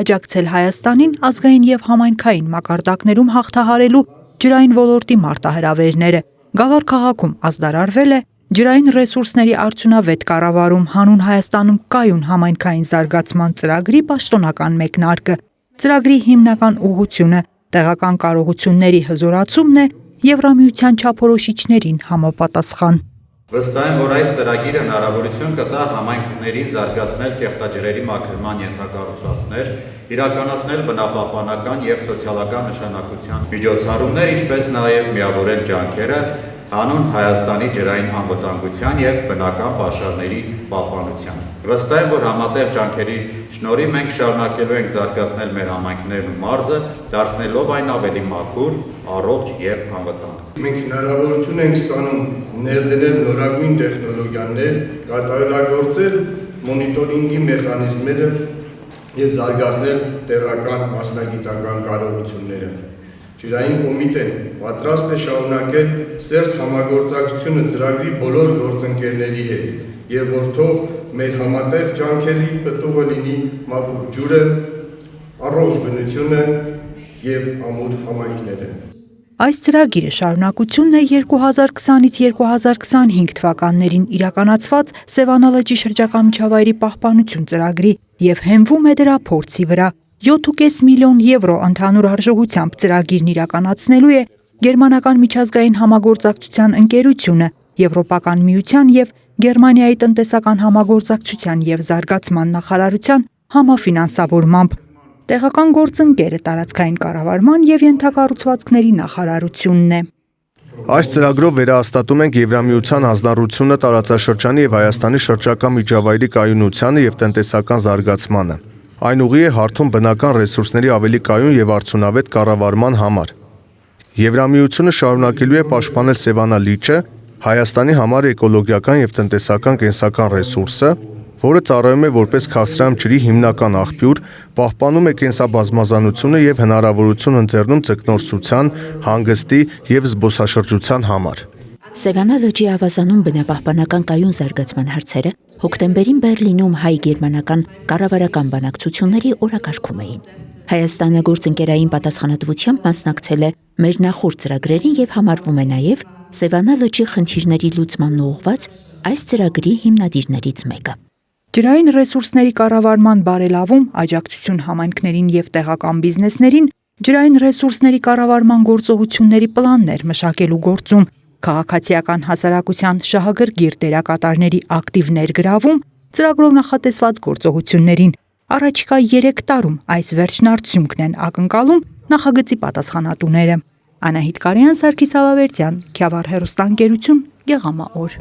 աջակցել Հայաստանին ազգային եւ համայնքային մակարդակներում հաղթահարելու ջրային ոլորտի մարտահրավերները։ Գավառ քաղաքում ազդարարվել է ջրային ռեսուրսների արդյունավետ կառավարում հանուն Հայաստանում կայուն համայնքային զարգացման ծրագրի պաշտոնական մեկնարկը։ Ծրագրի հիմնական ուղղությունը տեղական կարողությունների հզորացումն է Եվրամիության չափորոշիչներին համապատասխան։ Վստահ եմ, որ այս ծրագիրը հնարավորություն կտա համայնքներին զարգացնել կեղտաջրերի մաքրման ենթակառուցվածքներ, իրականացնել բնապահպանական եւ սոցիալական նշանակության միջոցառումներ, ինչպես նաեւ միավորել ջանքերը հանուն Հայաստանի ջրային անվտանգության եւ բնական պաշարների պահպանության։ Վստահ եմ, որ համատեղ ջանքերի շնորհիվ մենք շարունակելու ենք զարգացնել մեր համայնքներն ու մարզը, դարձնելով այն ավելի մաքուր, առողջ եւ անվտանգ։ Մենք հնարավորություն ենք ստանում ներդնել նորագույն տեխնոլոգիաներ, կատարելագործել մոնիտորինգի մեխանիզմները եւ զարգացնել տեղական մասնագիտական կարողությունները։ Ջրային կոմիտեն պատրաստ է շարունակել սերտ համագործակցությունը ծրագրի բոլոր գործընկերների հետ եւ որ թող մեր համատեղ ջանքերի պտուղը լինի մաքուր ջուրը, առողջ բնությունը եւ ամուր համայնքները։ Այս ծրագիրը շարունակությունն է 2020-ից 2025 թվականներին իրականացված Սևանա լճի շրջակա միջավայրի պահպանություն ծրագրի եւ հենվում է դրա փորձի վրա։ 7.5 միլիոն եվրո ընդհանուր արժողությամբ ծրագիրն իրականացնելու է Գերմանական միջազգային համագործակցության ընկերությունը, Եվրոպական միության եւ Գերմանիայի տնտեսական համագործակցության եւ զարգացման նախարարության համաֆինանսավորմամբ։ Տեղական գործընկերը տարածքային կառավարման եւ ենթակառուցվածքների նախարարությունն է։ Այս ծրագրով վերահաստատում ենք Եվրամիության հանձնառությունը տարածաշրջանի եւ Հայաստանի շրջակա միջավայրի կայունությանը եւ տնտեսական զարգացմանը։ Այն ուղի է հարթում բնական ռեսուրսների ավելի կայուն եւ արդյունավետ կառավարման համար։ Եվրամիությունը շարունակելու է պաշտպանել Սևանա լիճը, Հայաստանի համար էկոլոգիական եւ տնտեսական կենսական ռեսուրսը, որը ծառայում է որպես քաղցրահամ ջրի հիմնական աղբյուր, պահպանում է կենսաբազմազանությունը եւ հնարավորություն ընձեռնում ձկնորսության, հանգստի եւ զբոսաշրջության համար։ Սևանա լճի ավազանում բնապահպանական կայուն զարգացման հարցերը հոկտեմբերին Բեռլինում հայ-գերմանական կառավարական բանակցությունների օրակարգում էին։ Հայաստանը գործընկերային պատասխանատվությամբ մասնակցել է մեր նախորդ ծրագրերին եւ համարվում է նաեւ Սևանա լճի խնդիրների լուծմանն ուղղված այս ծրագրի հիմնադիրներից մեկը։ Ջրային ռեսուրսների կառավարման բարելավում, աջակցություն համայնքներին եւ տեղական բիզնեսներին, ջրային ռեսուրսների կառավարման գործողությունների պլաններ մշակելու գործում, քաղաքացիական հասարակության շահագրգիռ դերակատարների ակտիվ ներգրավում, ծրագրով նախատեսված գործողություններին։ Առաջիկա 3 տարում այս վերջնարդյունքն են ակնկալում նախագծի պատասխանատուները։ Անահիտ Կարյան, Սարգիս Ալավերդյան, Քյավառ հեռուստաընկերություն, Գեղամա օր։